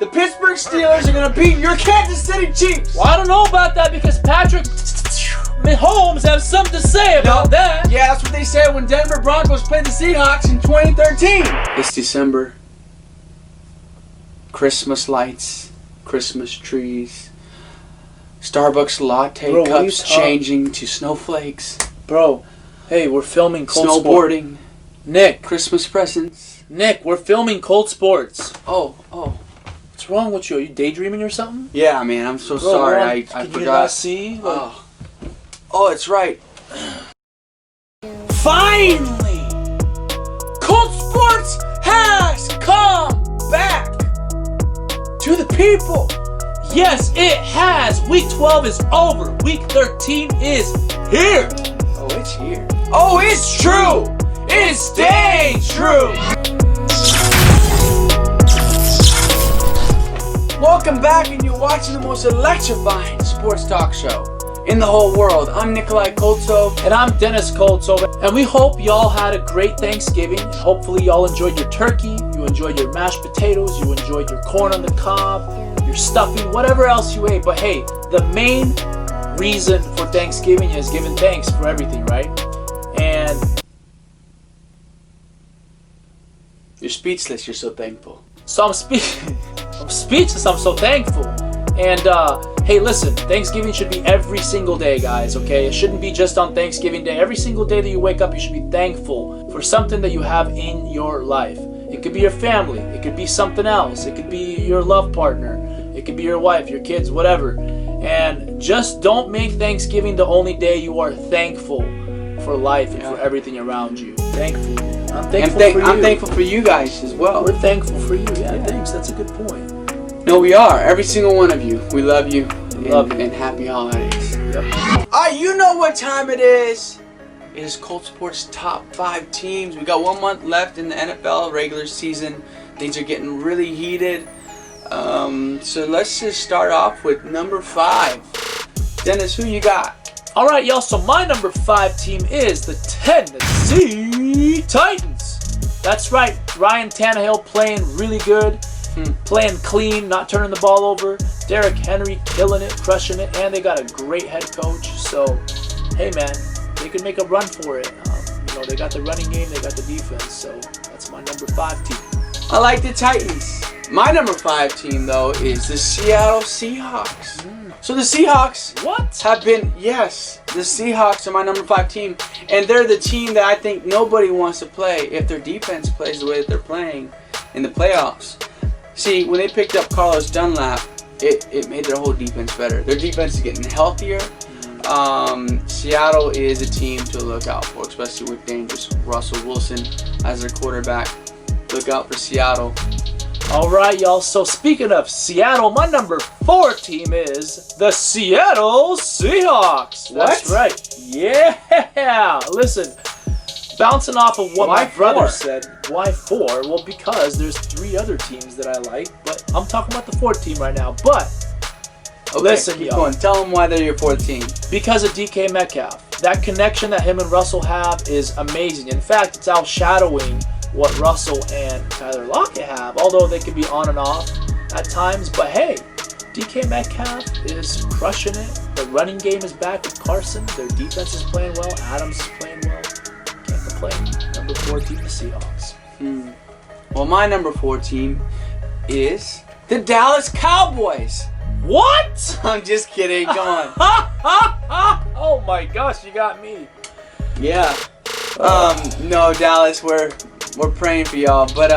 the Pittsburgh Steelers are going to beat your Kansas City Chiefs. Well, I don't know about that because Patrick Mahomes has something to say about that. Yeah, that's what they said when Denver Broncos played the Seahawks in 2013. It's December. Christmas lights, Christmas trees, Starbucks latte cups changing to snowflakes. Bro, hey, we're filming Koltsports. Snowboarding. Nick. Christmas presents. Nick, we're filming Koltsports. Oh. What's wrong with you? Are you daydreaming or something? Yeah, man, I'm so Bro, sorry. I can forgot. you not see? Oh, it's right. Finally! Koltsports has come back to the people. Yes, it has. Week 12 is over. Week 13 is here. Oh, it's here. Oh, it's true. It's staying true. Welcome back, and you're watching the most electrifying sports talk show in the whole world. I'm Nikolai Koltsov. And I'm Dennis Koltsport. And we hope y'all had a great Thanksgiving. And hopefully y'all enjoyed your turkey, you enjoyed your mashed potatoes, you enjoyed your corn on the cob, your stuffing, whatever else you ate. But hey, the main reason for Thanksgiving is giving thanks for everything, right? And You're speechless. You're so thankful. so I'm speechless. I'm so thankful. And hey, listen, Thanksgiving should be every single day, guys, okay? It shouldn't be just on Thanksgiving Day. Every single day that you wake up, you should be thankful for something that you have in your life. It could be your family. It could be something else. It could be your love partner. It could be your wife, your kids, whatever. And just don't make Thanksgiving the only day you are thankful for life and for everything around you. Thankful. I'm thankful for you. I'm thankful for you guys as well. We're thankful for you. Yeah, thanks. That's a good point. No, we are. Every single one of you. We love you. Love you. And happy holidays. Yep. You know what time it is. It is Koltsports' top 5 teams. We got 1 month left in the NFL regular season. Things are getting really heated. So let's just start off with number 5. Dennis, who you got? All right, y'all. So my number 5 team is the Tennessee Titans. That's right. Ryan Tannehill playing really good. Playing clean, not turning the ball over. Derrick Henry killing it, crushing it, and they got a great head coach. So, hey man, they can make a run for it. They got the running game, they got the defense. So that's my number 5 team. I like the Titans. My number 5 team though is the Seattle Seahawks. So the Seahawks the Seahawks are my number 5 team, and they're the team that I think nobody wants to play if their defense plays the way that they're playing in the playoffs. See, when they picked up Carlos Dunlap, it made their whole defense better. Their defense is getting healthier. Seattle is a team to look out for, especially with dangerous Russell Wilson as their quarterback. Look out for Seattle. All right, y'all. So speaking of Seattle, my number 4 team is the Seattle Seahawks. That's right. Yeah. Listen. Bouncing off of what my brother said, why 4? Well, because there's 3 other teams that I like, but I'm talking about the 4th team right now. But listen, keep going. Tell them why they're your 4th team. Because of DK Metcalf. That connection that him and Russell have is amazing. In fact, it's outshadowing what Russell and Tyler Lockett have, although they can be on and off at times. But hey, DK Metcalf is crushing it. The running game is back with Carson. Their defense is playing well. Adams is playing well. Number 4 team, the Seahawks. Well, my number 4 team is the Dallas Cowboys. What? I'm just kidding. Come on. Oh my gosh, you got me. Yeah. No, Dallas, we're praying for y'all. But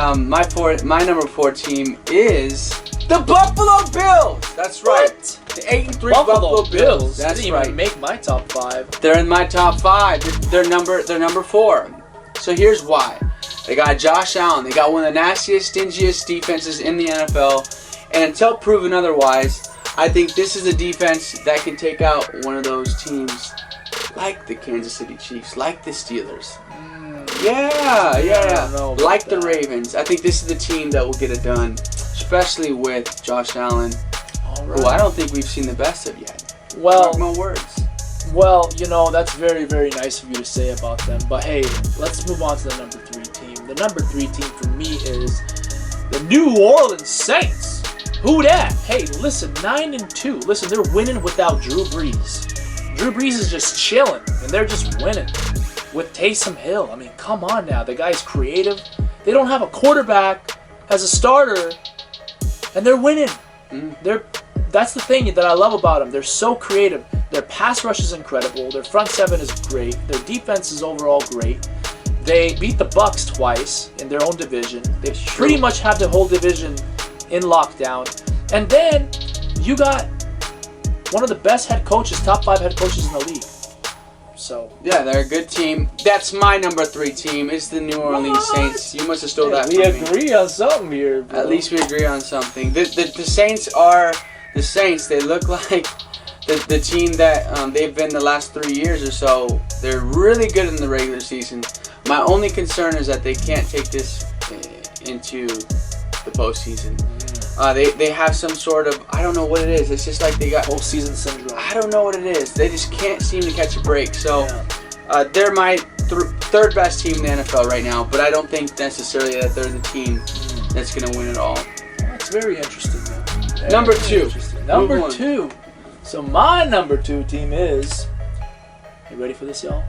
my number 4 team is the Buffalo Bills. That's right. What? The 8-3 Buffalo Bills. That's That's right. right. Make my top 5. They're in my top 5. They're number 4. So here's why. They got Josh Allen. They got one of the nastiest, stingiest defenses in the NFL. And until proven otherwise, I think this is a defense that can take out one of those teams like the Kansas City Chiefs, like the Steelers. Yeah. Like the Ravens. I think this is the team that will get it done, especially with Josh Allen, who I don't think we've seen the best of yet. Well, Mark my words. Well, that's very, very nice of you to say about them. But hey, let's move on to the number 3 team. The number 3 team for me is the New Orleans Saints. Who dat? Hey, listen, 9-2. Listen, they're winning without Drew Brees. Drew Brees is just chilling, and they're just winning with Taysom Hill. I mean, come on now. The guy's creative. They don't have a quarterback as a starter, and they're winning. That's the thing that I love about them. They're so creative. Their pass rush is incredible. Their front seven is great. Their defense is overall great. They beat the Bucks twice in their own division. They pretty much have the whole division in lockdown. And then you got one of the best head coaches, top 5 head coaches in the league. So yeah, they're a good team. That's my number 3 team. It's the New Orleans Saints. You must have stole that from me. We agree on something here, bro. At least we agree on something. The Saints are the Saints. They look like the team that they've been the last 3 years or so. They're really good in the regular season. My only concern is that they can't take this into the postseason. They have some sort of, I don't know what it is. It's just like they got postseason syndrome. I don't know what it is. They just can't seem to catch a break. So they're my third best team in the NFL right now. But I don't think necessarily that they're the team that's going to win it all. That's very interesting, man. Number 2. Number 2. So my number 2 team is, you ready for this, y'all?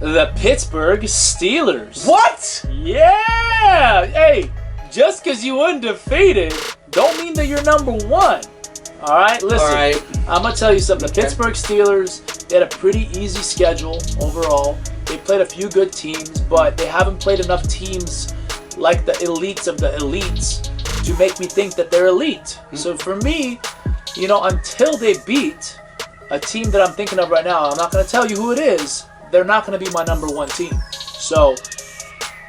The Pittsburgh Steelers. What? Yeah! Hey, just because you undefeated don't mean that you're number 1. All right, listen. All right. I'm going to tell you something. The Pittsburgh Steelers, they had a pretty easy schedule overall. They played a few good teams, but they haven't played enough teams like the elites of the elites to make me think that they're elite. So for me, until they beat a team that I'm thinking of right now, I'm not going to tell you who it is. They're not going to be my number 1 team. So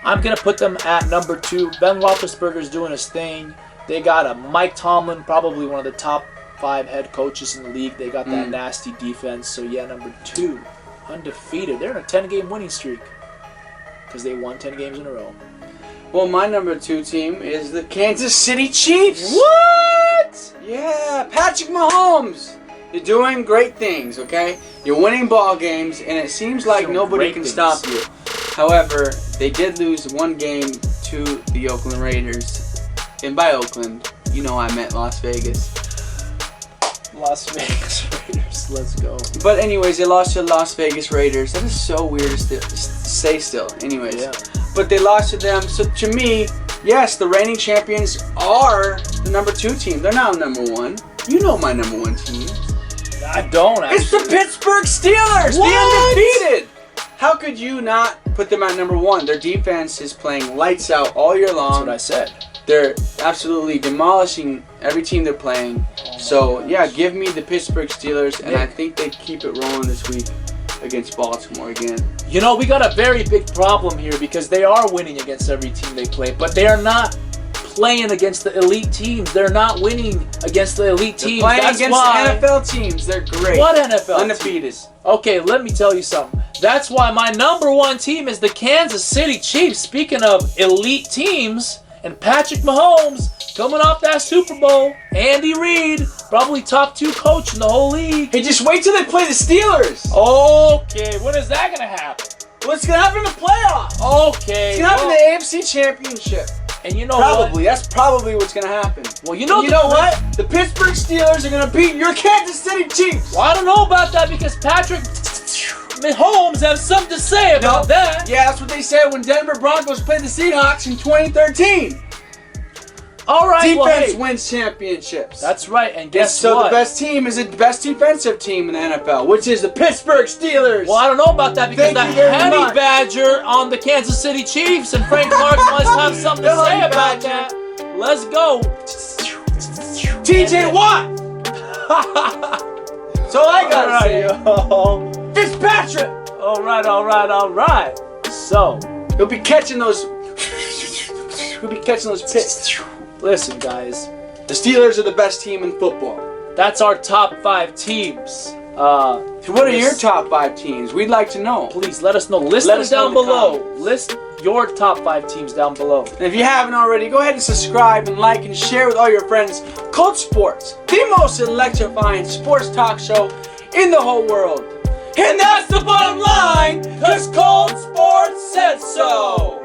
I'm going to put them at number 2. Ben Roethlisberger's doing his thing. They got a Mike Tomlin, probably one of the top 5 head coaches in the league. They got that nasty defense. So yeah, number 2, undefeated. They're in a 10-game winning streak because they won 10 games in a row. Well, my number 2 team is the Kansas City Chiefs. What? Yeah, Patrick Mahomes. You're doing great things, okay? You're winning ball games, and it seems like nobody can stop you. However, they did lose 1 game to the Oakland Raiders. And by Oakland, I meant Las Vegas. Las Vegas Raiders, let's go. But anyways, they lost to the Las Vegas Raiders. That is so weird to say still. Anyways. Yeah. But they lost to them. So to me, yes, the reigning champions are the number 2 team. They're not number 1. You know my number 1 team. I don't actually. It's the Pittsburgh Steelers! What? The undefeated! How could you not put them at number 1? Their defense is playing lights out all year long. That's what I said. They're absolutely demolishing every team they're playing. So, yeah, give me the Pittsburgh Steelers, and I think they keep it rolling this week against Baltimore again. We got a very big problem here because they are winning against every team they play, but they are not playing against the elite teams. They're not winning against the elite teams. They're playing That's against why. the NFL teams. They're great. What NFL? Undefeated. Okay, let me tell you something. That's why my number 1 team is the Kansas City Chiefs. Speaking of elite teams, and Patrick Mahomes coming off that Super Bowl. Andy Reid, probably top 2 coach in the whole league. Hey, just wait till they play the Steelers. Okay, when is that going to happen? Well, it's going to happen in the playoffs. Okay. It's going to happen in the AFC Championship. And you know Probably. That's probably what's going to happen. Well, you know what? The Pittsburgh Steelers are going to beat your Kansas City Chiefs. Well, I don't know about that because Patrick Mahomes has something to say about that. Yeah, that's what they said when Denver Broncos played the Seahawks in 2013. All right, Defense wins championships. That's right, and guess what? what? So the best team is the best defensive team in the NFL, which is the Pittsburgh Steelers. Well, I don't know about that because the Honey Badger on the Kansas City Chiefs and Frank Clark must have something to say about that. Let's go. TJ Watt. That's all I gotta say. Yo. Fitzpatrick. All right. So he'll be catching those. He'll be catching those pits. Listen, guys. The Steelers are the best team in football. That's our top 5 teams. What are your top 5 teams? We'd like to know. Please let us know. List them down below. List your top 5 teams down below. And if you haven't already, go ahead and subscribe and like and share with all your friends. Koltsports, the most electrifying sports talk show in the whole world. And that's the bottom line, because Koltsports said so.